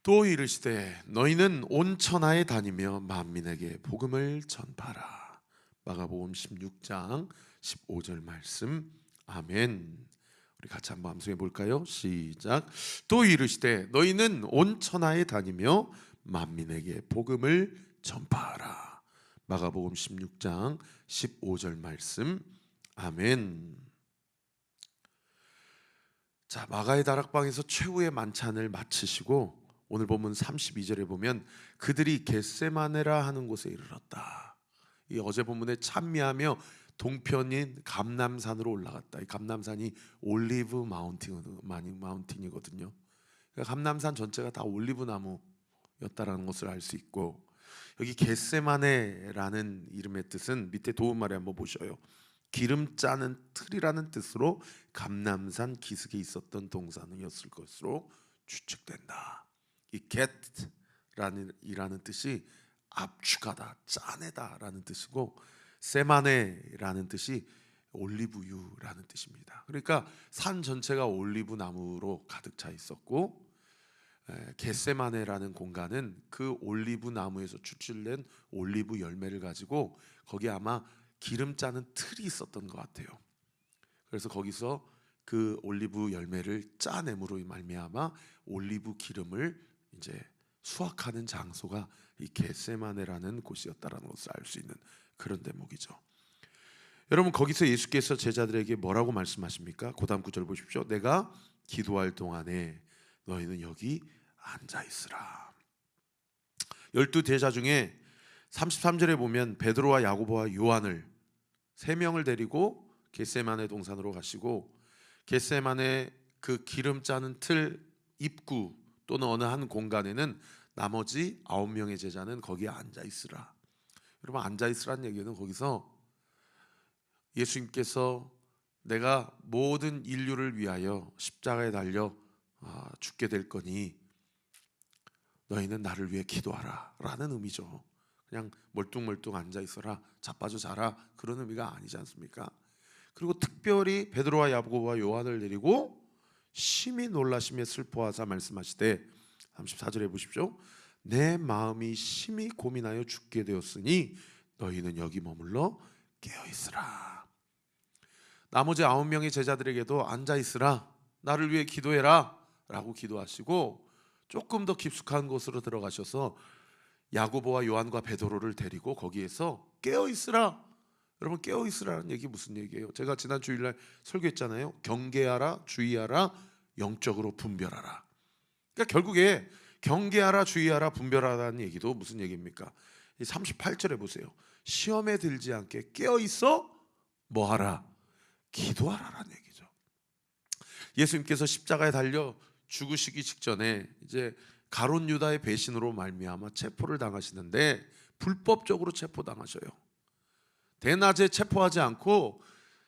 또 이르시되 너희는 온 천하에 다니며 만민에게 복음을 전파하라. 마가복음 16장 15절 말씀. 아멘. 우리 같이 한번 암송해 볼까요? 시작. 또 이르시되 너희는 온 천하에 다니며 만민에게 복음을 전파하라. 마가복음 16장 15절 말씀. 아멘. 자, 마가의 다락방에서 최후의 만찬을 마치시고 오늘 본문 32절에 보면 그들이 겟세마네라 하는 곳에 이르렀다. 이 어제 본문에 찬미하며 동편인 감람산으로 올라갔다. 이 감람산이 올리브 마운틴이거든요. 그러니까 감람산 전체가 다 올리브 나무였다라는 것을 알 수 있고, 여기 겟세마네라는 이름의 뜻은 밑에 도움말에 한번 보셔요. 기름 짜는 틀이라는 뜻으로 감람산 기슭에 있었던 동산이었을 것으로 추측된다. 이 겟이라는 뜻이 압축하다, 짜내다라는 뜻이고, 세마네라는 뜻이 올리브유라는 뜻입니다. 그러니까 산 전체가 올리브 나무로 가득 차 있었고, 겟세마네라는 공간은 그 올리브 나무에서 추출된 올리브 열매를 가지고 거기 아마 기름 짜는 틀이 있었던 것 같아요. 그래서 거기서 그 올리브 열매를 짜냄으로 말미암아 올리브 기름을 이제 수확하는 장소가 이 겟세마네라는 곳이었다라는 것을 알 수 있는 그런 대목이죠. 여러분, 거기서 예수께서 제자들에게 뭐라고 말씀하십니까? 그다음 구절 보십시오. 내가 기도할 동안에 너희는 여기 앉아 있으라. 12제자 중에 33절에 보면 베드로와 야고보와 요한을 세 명을 데리고 겟세마네 동산으로 가시고, 겟세마네 그 기름 짜는 틀 입구 또는 어느 한 공간에는 나머지 9명의 제자는 거기에 앉아 있으라. 여러분, 앉아 있으라는 얘기는 거기서 예수님께서 내가 모든 인류를 위하여 십자가에 달려 죽게 될 거니 너희는 나를 위해 기도하라 라는 의미죠. 그냥 멀뚱멀뚱 앉아 있어라, 자빠져 자라, 그런 의미가 아니지 않습니까? 그리고 특별히 베드로와 야고보와 요한을 데리고 심히 놀라시며 슬퍼하사 말씀하시되 34절에 보십시오. 내 마음이 심히 고민하여 죽게 되었으니 너희는 여기 머물러 깨어있으라. 나머지 9명의 제자들에게도 앉아있으라, 나를 위해 기도해라 라고 기도하시고, 조금 더 깊숙한 곳으로 들어가셔서 야고보와 요한과 베드로를 데리고 거기에서 깨어있으라. 여러분, 깨어있으라는 얘기 무슨 얘기예요? 제가 지난 주일날 설교했잖아요. 경계하라, 주의하라, 영적으로 분별하라. 그러니까 결국에 경계하라, 주의하라, 분별하라는 얘기도 무슨 얘기입니까? 38절에 보세요. 시험에 들지 않게 깨어있어 뭐하라? 기도하라라는 얘기죠. 예수님께서 십자가에 달려 죽으시기 직전에 이제 가룟 유다의 배신으로 말미암아 체포를 당하시는데 불법적으로 체포당하셔요. 대낮에 체포하지 않고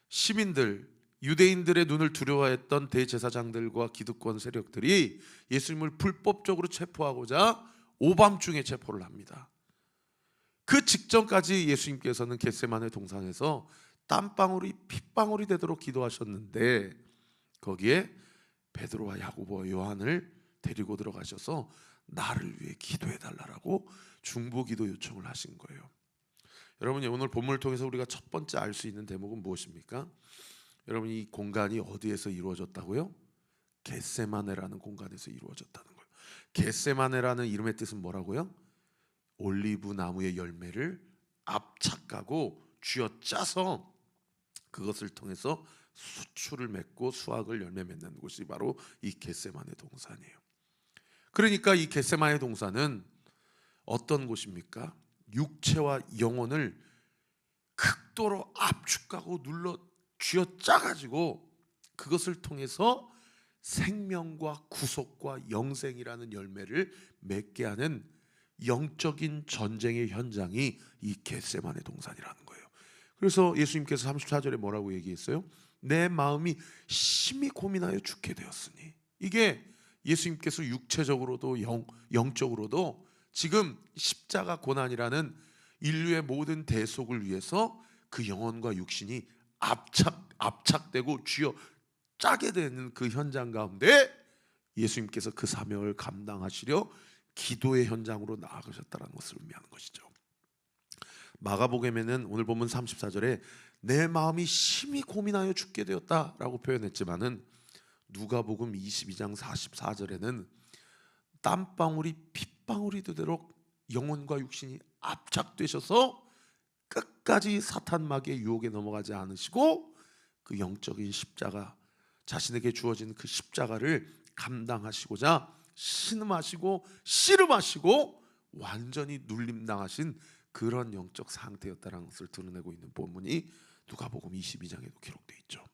시민들, 유대인들의 눈을 두려워했던 대제사장들과 기득권 세력들이 예수님을 불법적으로 체포하고자 오밤중에 체포를 합니다. 그 직전까지 예수님께서는 겟세마네 동산에서 땀방울이 핏방울이 되도록 기도하셨는데, 거기에 베드로와 야고보와 요한을 데리고 들어가셔서 나를 위해 기도해 달라고 중보기도 요청을 하신 거예요. 여러분이 오늘 본문을 통해서 우리가 첫 번째 알 수 있는 대목은 무엇입니까? 여러분, 이 공간이 어디에서 이루어졌다고요? 겟세마네라는 공간에서 이루어졌다는 거예요. 겟세마네라는 이름의 뜻은 뭐라고요? 올리브 나무의 열매를 압착하고 쥐어짜서 그것을 통해서 수출을 맺고 수확을 열매 맺는 곳이 바로 이 겟세마네 동산이에요. 그러니까 이 겟세마네 동산은 어떤 곳입니까? 육체와 영혼을 극도로 압축하고 눌러 쥐어짜가지고 그것을 통해서 생명과 구속과 영생이라는 열매를 맺게 하는 영적인 전쟁의 현장이 이 겟세마네 동산이라는 거예요. 그래서 예수님께서 34절에 뭐라고 얘기했어요? 내 마음이 심히 고민하여 죽게 되었으니. 이게 예수님께서 육체적으로도 영적으로도 지금 십자가 고난이라는 인류의 모든 대속을 위해서 그 영혼과 육신이 압착되고 쥐어 짜게 되는 그 현장 가운데 예수님께서 그 사명을 감당하시려 기도의 현장으로 나아가셨다는 것을 의미하는 것이죠. 마가복음에는 오늘 본문 34절에 내 마음이 심히 고민하여 죽게 되었다라고 표현했지만은 누가복음 22장 44절에는 땀방울이 핏방울이 되도록 영혼과 육신이 압착되셔서 끝까지 사탄 마귀의 유혹에 넘어가지 않으시고 그 영적인 십자가, 자신에게 주어진 그 십자가를 감당하시고자 신음하시고 씨름하시고 완전히 눌림당하신 그런 영적 상태였다는 것을 드러내고 있는 본문이 누가복음 22장에도 기록되어 있죠.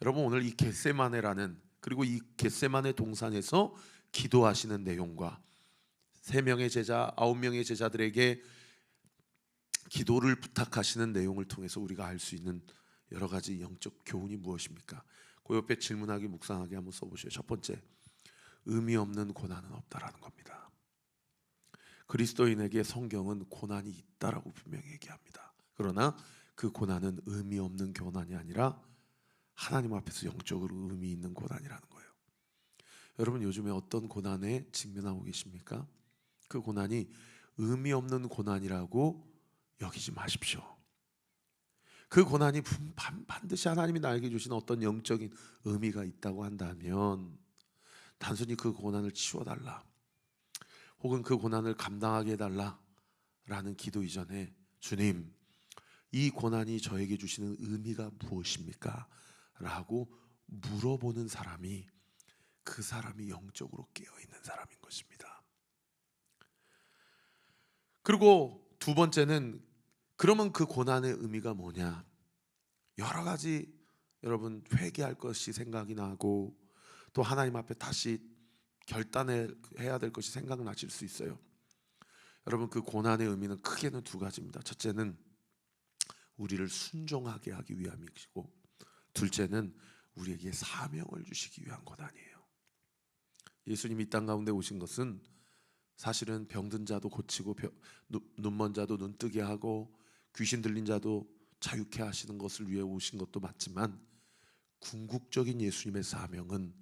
여러분, 오늘 이 겟세마네라는, 그리고 이 겟세마네 동산에서 기도하시는 내용과 3명의 제자, 9명의 제자들에게 기도를 부탁하시는 내용을 통해서 우리가 알 수 있는 여러 가지 영적 교훈이 무엇입니까? 그 옆에 질문하기, 묵상하기 한번 써보시죠. 첫 번째, 의미 없는 고난은 없다라는 겁니다. 그리스도인에게 성경은 고난이 있다라고 분명히 얘기합니다. 그러나 그 고난은 의미 없는 고난이 아니라 하나님 앞에서 영적으로 의미 있는 고난이라는 거예요. 여러분, 요즘에 어떤 고난에 직면하고 계십니까? 그 고난이 의미 없는 고난이라고 여기지 마십시오. 그 고난이 반드시 하나님이 나에게 주신 어떤 영적인 의미가 있다고 한다면 단순히 그 고난을 치워달라, 혹은 그 고난을 감당하게 해달라라는 기도 이전에 주님, 이 고난이 저에게 주시는 의미가 무엇입니까? 라고 물어보는 사람이 그 사람이 영적으로 깨어있는 사람인 것입니다. 그리고 두 번째는, 그러면 그 고난의 의미가 뭐냐? 여러 가지 여러분 회개할 것이 생각이 나고 또 하나님 앞에 다시 결단해야 될 것이 생각나실 수 있어요. 여러분, 그 고난의 의미는 크게는 두 가지입니다. 첫째는 우리를 순종하게 하기 위함이시고, 둘째는 우리에게 사명을 주시기 위한 고난이에요. 예수님이 이 땅 가운데 오신 것은 사실은 병든 자도 고치고 눈먼 자도 눈뜨게 하고 귀신 들린 자도 자유케 하시는 것을 위해 오신 것도 맞지만, 궁극적인 예수님의 사명은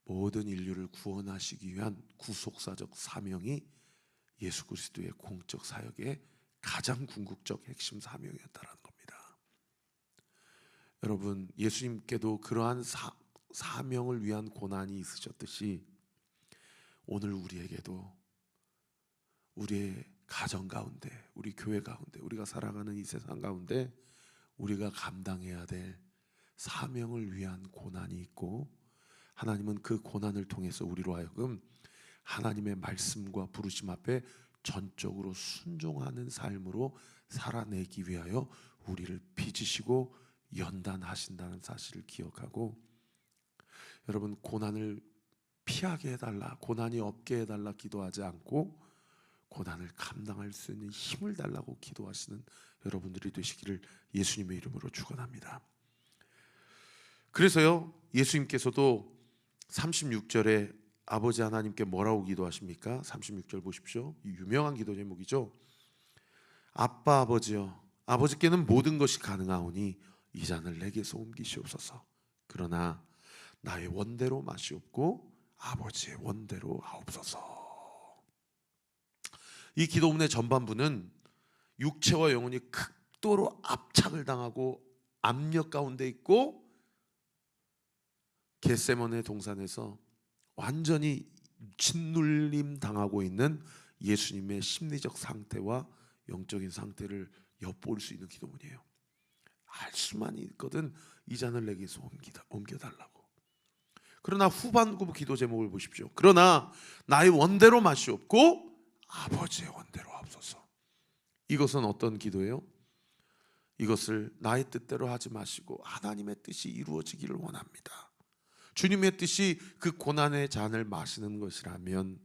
모든 인류를 구원하시기 위한 구속사적 사명이 예수 그리스도의 공적 사역의 가장 궁극적 핵심 사명이었다는 겁니다. 여러분, 예수님께도 그러한 사명을 위한 고난이 있으셨듯이 오늘 우리에게도 우리의 가정 가운데, 우리 교회 가운데, 우리가 살아가는 이 세상 가운데 우리가 감당해야 될 사명을 위한 고난이 있고, 하나님은 그 고난을 통해서 우리로 하여금 하나님의 말씀과 부르심 앞에 전적으로 순종하는 삶으로 살아내기 위하여 우리를 빚으시고 연단하신다는 사실을 기억하고, 여러분, 고난을 피하게 해달라, 고난이 없게 해달라 기도하지 않고 고난을 감당할 수 있는 힘을 달라고 기도하시는 여러분들이 되시기를 예수님의 이름으로 축원합니다. 그래서요, 예수님께서도 36절에 아버지 하나님께 뭐라고 기도하십니까? 36절 보십시오. 이 유명한 기도 제목이죠. 아빠 아버지여, 아버지께는 모든 것이 가능하오니 이 잔을 내게서 옮기시옵소서. 그러나 나의 원대로 마시옵고 아버지의 원대로 하옵소서. 이 기도문의 전반부는 육체와 영혼이 극도로 압착을 당하고 압력 가운데 있고 겟세마네 동산에서 완전히 짓눌림 당하고 있는 예수님의 심리적 상태와 영적인 상태를 엿볼 수 있는 기도문이에요. 할 수만 있거든 이 잔을 내게서 옮겨달라고. 그러나 후반부 기도 제목을 보십시오. 그러나 나의 원대로 마시옵고 아버지의 원대로 하옵소서. 이것은 어떤 기도예요? 이것을 나의 뜻대로 하지 마시고 하나님의 뜻이 이루어지기를 원합니다. 주님의 뜻이 그 고난의 잔을 마시는 것이라면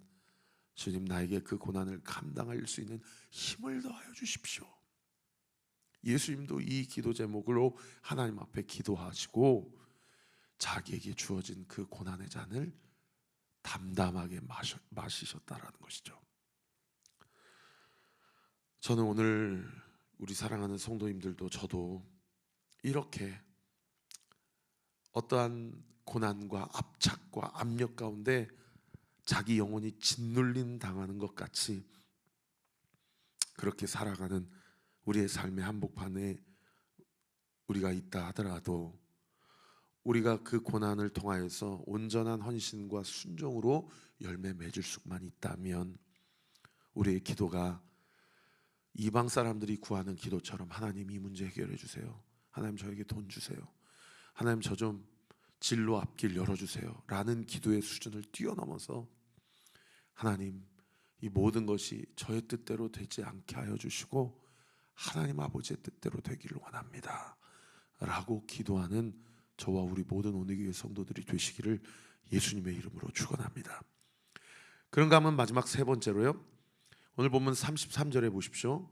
주님, 나에게 그 고난을 감당할 수 있는 힘을 더하여 주십시오. 예수님도 이 기도 제목으로 하나님 앞에 기도하시고 자기에게 주어진 그 고난의 잔을 담담하게 마시셨다라는 것이죠. 저는 오늘 우리 사랑하는 성도님들도 저도 이렇게 어떠한 고난과 압착과 압력 가운데 자기 영혼이 짓눌림 당하는 것 같이 그렇게 살아가는 우리의 삶의 한복판에 우리가 있다 하더라도 우리가 그 고난을 통하여서 온전한 헌신과 순종으로 열매 맺을 수만 있다면 우리의 기도가 이방 사람들이 구하는 기도처럼 하나님 이 문제 해결해 주세요, 하나님 저에게 돈 주세요, 하나님 저 좀 진로 앞길 열어주세요 라는 기도의 수준을 뛰어넘어서 하나님 이 모든 것이 저의 뜻대로 되지 않게 하여 주시고 하나님 아버지의 뜻대로 되기를 원합니다 라고 기도하는 저와 우리 모든 오늘교회 성도들이 되시기를 예수님의 이름으로 축원합니다. 그런가 하면 마지막 세 번째로요, 오늘 본문 33절에 보십시오.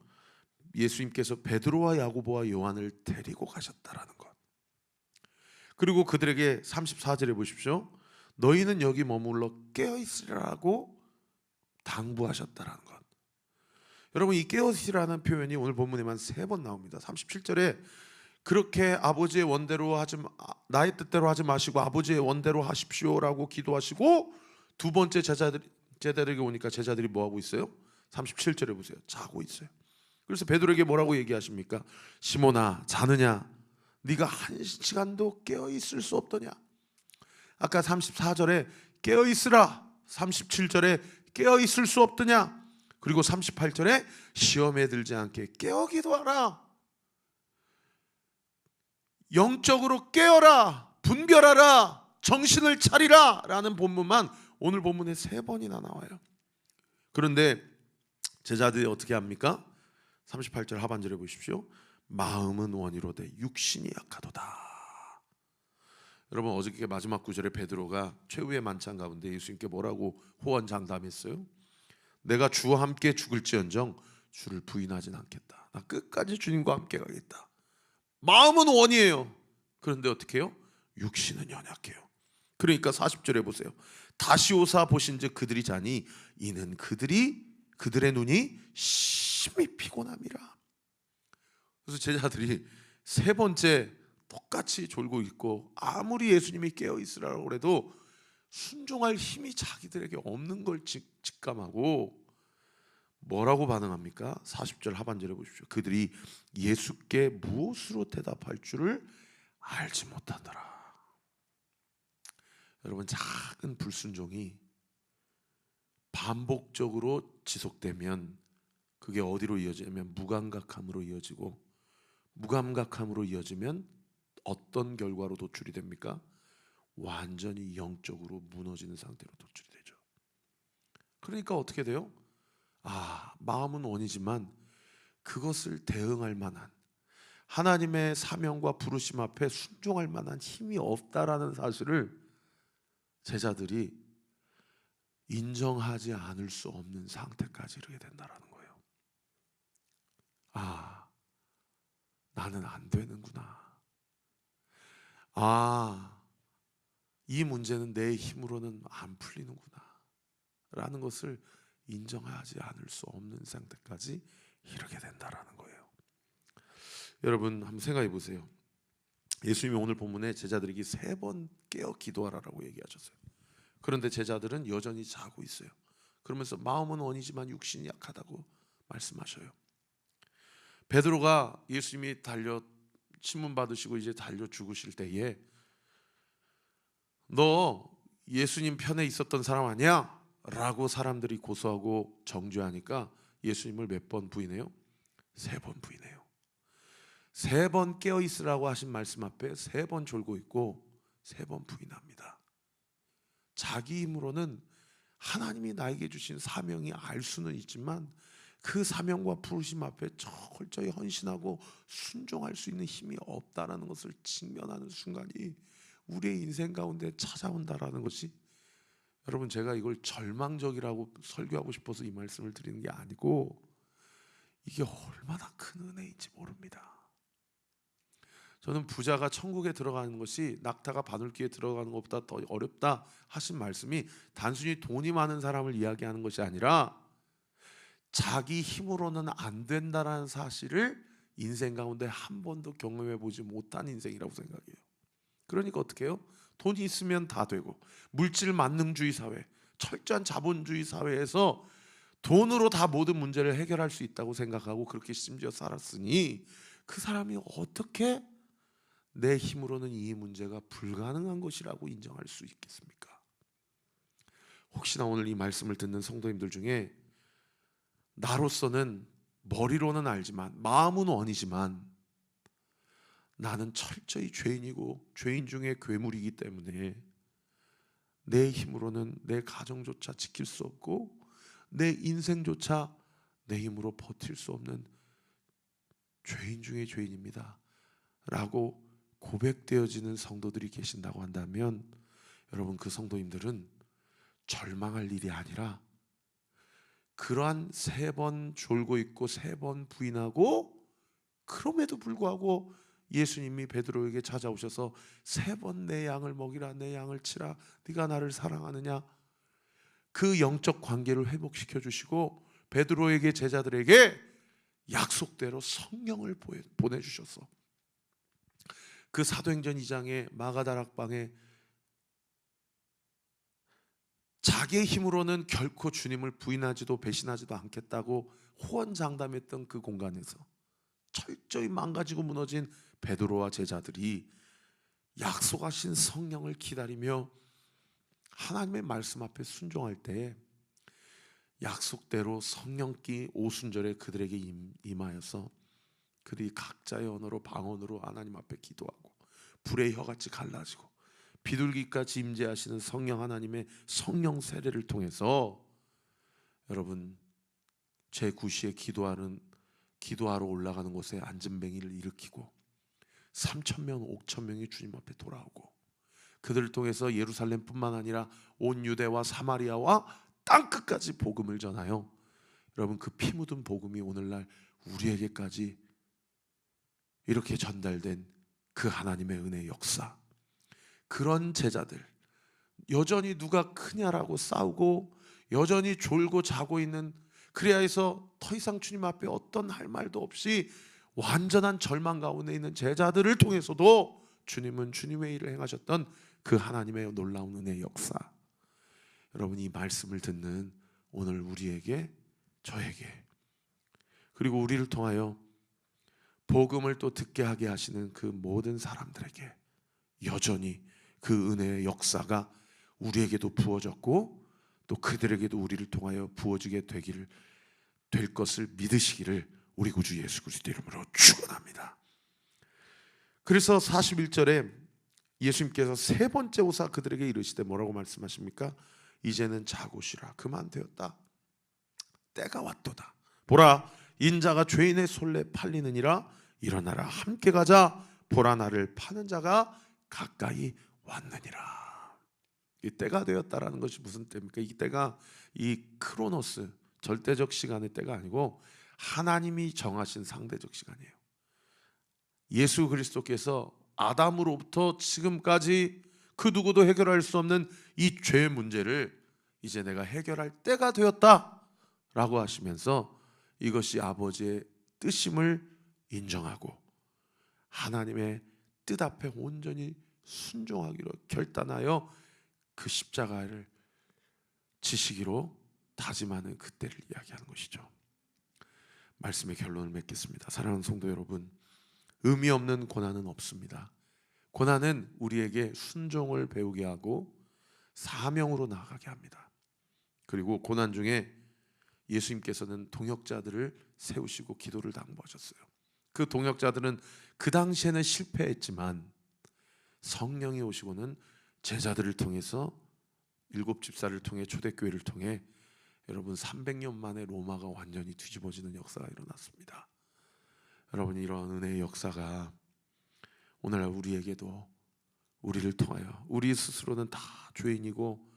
예수님께서 베드로와 야고보와 요한을 데리고 가셨다라는 것. 그리고 그들에게 34절에 보십시오. 너희는 여기 머물러 깨어있으라고 당부하셨다라는 것. 여러분 이 깨어있으라는 표현이 오늘 본문에만 3번 나옵니다. 37절에 그렇게 아버지의 원대로 하지 나의 뜻대로 하지 마시고 아버지의 원대로 하십시오라고 기도하시고 두 번째 제자들에게 오니까 제자들이 뭐하고 있어요? 37절에 보세요. 자고 있어요. 그래서 베드로에게 뭐라고 얘기하십니까? 시몬아 자느냐? 네가 한 시간도 깨어있을 수 없더냐? 아까 34절에 깨어있으라, 37절에 깨어있을 수 없더냐, 그리고 38절에 시험에 들지 않게 깨어 기도하라, 영적으로 깨어라, 분별하라, 정신을 차리라 라는 본문만 오늘 본문에 3번이나 나와요. 그런데 제자들이 어떻게 합니까? 38절 하반절에 보십시오. 마음은 원이로되 육신이 약하도다. 여러분 어저께 마지막 구절에 베드로가 최후의 만찬 가운데 예수님께 뭐라고 호언장담했어요? 내가 주와 함께 죽을지언정 주를 부인하진 않겠다. 나 끝까지 주님과 함께 가겠다. 마음은 원이에요. 그런데 어떻게 해요? 육신은 연약해요. 그러니까 40절에 보세요. 다시 오사 보신즉 그들이 자니 이는 그들의 눈이 심히 피곤함이라. 그래서 제자들이 3번째 똑같이 졸고 있고 아무리 예수님이 깨어 있으라고 해도 순종할 힘이 자기들에게 없는 걸 직감하고 뭐라고 반응합니까? 40절 하반절에 보십시오. 그들이 예수께 무엇으로 대답할 줄을 알지 못하더라. 여러분 작은 불순종이 반복적으로 지속되면 그게 어디로 이어지냐면 무감각함으로 이어지고 무감각함으로 이어지면 어떤 결과로 도출이 됩니까? 완전히 영적으로 무너지는 상태로 도출이 되죠. 그러니까 어떻게 돼요? 마음은 원이지만 그것을 대응할 만한 하나님의 사명과 부르심 앞에 순종할 만한 힘이 없다라는 사실을 제자들이 인정하지 않을 수 없는 상태까지 이르게 된다라는 거예요. 나는 안 되는구나. 이 문제는 내 힘으로는 안 풀리는구나 라는 것을 인정하지 않을 수 없는 상태까지 이르게 된다라는 거예요. 여러분 한번 생각해 보세요. 예수님이 오늘 본문에 제자들에게 3번 깨어 기도하라고 얘기하셨어요. 그런데 제자들은 여전히 자고 있어요. 그러면서 마음은 원이지만 육신이 약하다고 말씀하셔요. 베드로가 예수님이 신문 받으시고 이제 달려 죽으실 때에 너 예수님 편에 있었던 사람 아니야? 라고 사람들이 고소하고 정죄하니까 예수님을 몇 번 부인해요? 3번 부인해요. 3번 깨어 있으라고 하신 말씀 앞에 3번 졸고 있고 3번 부인합니다. 자기 힘으로는 하나님이 나에게 주신 사명이 알 수는 있지만 그 사명과 부르심 앞에 철저히 헌신하고 순종할 수 있는 힘이 없다라는 것을 직면하는 순간이 우리의 인생 가운데 찾아온다라는 것이, 여러분 제가 이걸 절망적이라고 설교하고 싶어서 이 말씀을 드리는 게 아니고 이게 얼마나 큰 은혜인지 모릅니다. 저는 부자가 천국에 들어가는 것이 낙타가 바늘귀에 들어가는 것보다 더 어렵다 하신 말씀이 단순히 돈이 많은 사람을 이야기하는 것이 아니라 자기 힘으로는 안 된다라는 사실을 인생 가운데 한 번도 경험해 보지 못한 인생이라고 생각해요. 그러니까 어떻게 해요? 돈이 있으면 다 되고, 물질 만능주의 사회, 철저한 자본주의 사회에서 돈으로 다 모든 문제를 해결할 수 있다고 생각하고 그렇게 심지어 살았으니 그 사람이 어떻게 내 힘으로는 이 문제가 불가능한 것이라고 인정할 수 있겠습니까? 혹시나 오늘 이 말씀을 듣는 성도님들 중에 나로서는 머리로는 알지만 마음은 원이지만 나는 철저히 죄인이고 죄인 중에 괴물이기 때문에 내 힘으로는 내 가정조차 지킬 수 없고 내 인생조차 내 힘으로 버틸 수 없는 죄인 중에 죄인입니다 라고 고백되어지는 성도들이 계신다고 한다면, 여러분, 그 성도님들은 절망할 일이 아니라 그러한 3번 졸고 있고 3번 부인하고 그럼에도 불구하고 예수님이 베드로에게 찾아오셔서 3번 내 양을 먹이라, 내 양을 치라, 네가 나를 사랑하느냐, 그 영적 관계를 회복시켜 주시고 베드로에게, 제자들에게 약속대로 성령을 보내주셔서 그 사도행전 2장의 마가다락방에 자기의 힘으로는 결코 주님을 부인하지도 배신하지도 않겠다고 호언장담했던 그 공간에서 철저히 망가지고 무너진 베드로와 제자들이 약속하신 성령을 기다리며 하나님의 말씀 앞에 순종할 때 약속대로 성령기 오순절에 그들에게 임하여서 그들이 각자의 언어로, 방언으로 하나님 앞에 기도하고 불의 혀같이 갈라지고 비둘기까지 임재하시는 성령 하나님의 성령 세례를 통해서 여러분, 제9시에 기도하러 올라가는 곳에 안진뱅이를 일으키고 3,000명, 5,000명이 주님 앞에 돌아오고 그들을 통해서 예루살렘뿐만 아니라 온 유대와 사마리아와 땅끝까지 복음을 전하여 여러분, 그 피 묻은 복음이 오늘날 우리에게까지 이렇게 전달된 그 하나님의 은혜의 역사, 그런 제자들, 여전히 누가 크냐라고 싸우고 여전히 졸고 자고 있는, 그래야 해서 더 이상 주님 앞에 어떤 할 말도 없이 완전한 절망 가운데 있는 제자들을 통해서도 주님은 주님의 일을 행하셨던 그 하나님의 놀라운 은혜의 역사, 여러분, 이 말씀을 듣는 오늘 우리에게, 저에게, 그리고 우리를 통하여 복음을 또 듣게 하게 하시는 그 모든 사람들에게 여전히 그 은혜의 역사가 우리에게도 부어졌고 또 그들에게도 우리를 통하여 부어지게 될 것을 믿으시기를 우리 구주 예수 그리스도 이름으로 축원합니다. 그래서 41절에 예수님께서 3번째 오사 그들에게 이르시되 뭐라고 말씀하십니까? 이제는 자고 쉬라. 그만 되었다. 때가 왔도다. 보라, 인자가 죄인의 손에 팔리느니라. 일어나라, 함께 가자. 보라, 나를 파는 자가 가까이 왔느니라. 이 때가 되었다라는 것이 무슨 때입니까? 이 때가 이 크로노스, 절대적 시간의 때가 아니고 하나님이 정하신 상대적 시간이에요. 예수 그리스도께서 아담으로부터 지금까지 그 누구도 해결할 수 없는 이 죄의 문제를 이제 내가 해결할 때가 되었다라고 하시면서 이것이 아버지의 뜻임을 인정하고 하나님의 뜻 앞에 온전히 순종하기로 결단하여 그 십자가를 지시기로 다짐하는 그때를 이야기하는 것이죠. 말씀의 결론을 맺겠습니다. 사랑하는 성도 여러분, 의미 없는 고난은 없습니다. 고난은 우리에게 순종을 배우게 하고 사명으로 나아가게 합니다. 그리고 고난 중에 예수님께서는 동역자들을 세우시고 기도를 당부하셨어요. 그 동역자들은 그 당시에는 실패했지만 성령이 오시고는 제자들을 통해서 7집사를 통해 초대교회를 통해 여러분 300년 만에 로마가 완전히 뒤집어지는 역사가 일어났습니다. 여러분, 이런 은혜의 역사가 오늘날 우리에게도, 우리를 통하여, 우리 스스로는 다 죄인이고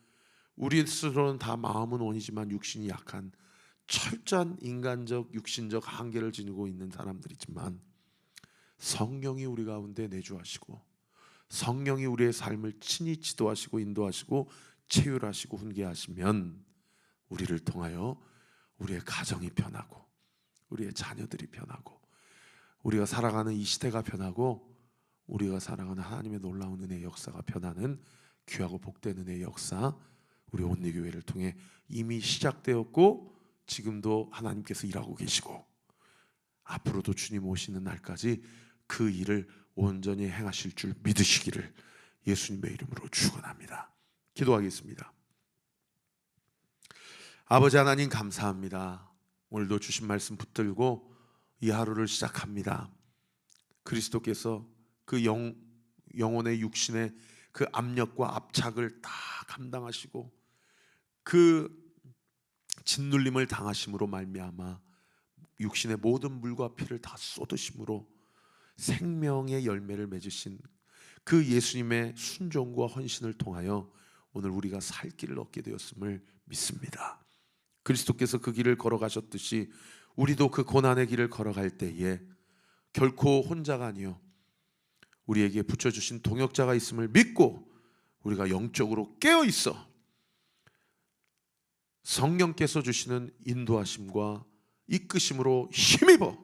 우리 스스로는 다 마음은 원이지만 육신이 약한 철저한 인간적 육신적 한계를 지니고 있는 사람들이지만 성령이 우리 가운데 내주하시고 성령이 우리의 삶을 친히 지도하시고 인도하시고 체휼하시고 훈계하시면 우리를 통하여 우리의 가정이 변하고 우리의 자녀들이 변하고 우리가 살아가는 이 시대가 변하고 우리가 살아가는 하나님의 놀라운 은혜의 역사가 변하는 귀하고 복된 은혜의 역사 우리 온리교회를 통해 이미 시작되었고 지금도 하나님께서 일하고 계시고 앞으로도 주님 오시는 날까지 그 일을 온전히 행하실 줄 믿으시기를 예수님의 이름으로 축원합니다. 기도하겠습니다. 아버지 하나님 감사합니다. 오늘도 주신 말씀 붙들고 이 하루를 시작합니다. 그리스도께서 그 영혼의 육신의 그 압력과 압착을 다 감당하시고 그 짓눌림을 당하심으로 말미암아 육신의 모든 물과 피를 다 쏟으심으로 생명의 열매를 맺으신 그 예수님의 순종과 헌신을 통하여 오늘 우리가 살 길을 얻게 되었음을 믿습니다. 그리스도께서 그 길을 걸어가셨듯이 우리도 그 고난의 길을 걸어갈 때에 결코 혼자가 아니요 우리에게 붙여주신 동역자가 있음을 믿고 우리가 영적으로 깨어있어 성령께서 주시는 인도하심과 이끄심으로 힘입어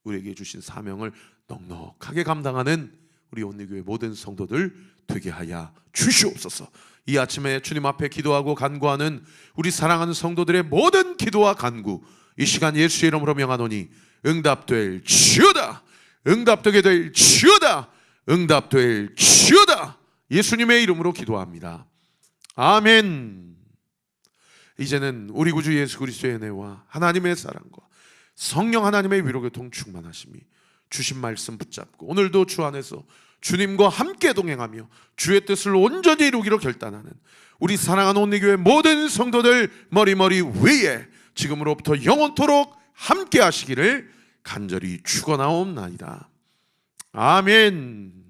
우리에게 주신 사명을 넉넉하게 감당하는 우리 온리교회 모든 성도들 되게 하여 주시옵소서. 이 아침에 주님 앞에 기도하고 간구하는 우리 사랑하는 성도들의 모든 기도와 간구 이 시간 예수의 이름으로 명하노니 응답될 지어다. 응답되게 될 지어다. 응답될 지어다. 예수님의 이름으로 기도합니다. 아멘. 이제는 우리 구주 예수 그리스도의 은혜와 하나님의 사랑과 성령 하나님의 위로교통 충만하심이 주신 말씀 붙잡고 오늘도 주 안에서 주님과 함께 동행하며 주의 뜻을 온전히 이루기로 결단하는 우리 사랑하는 온리교회 모든 성도들 머리머리 위에 지금으로부터 영원토록 함께 하시기를 간절히 축원하옵나이다. 아멘.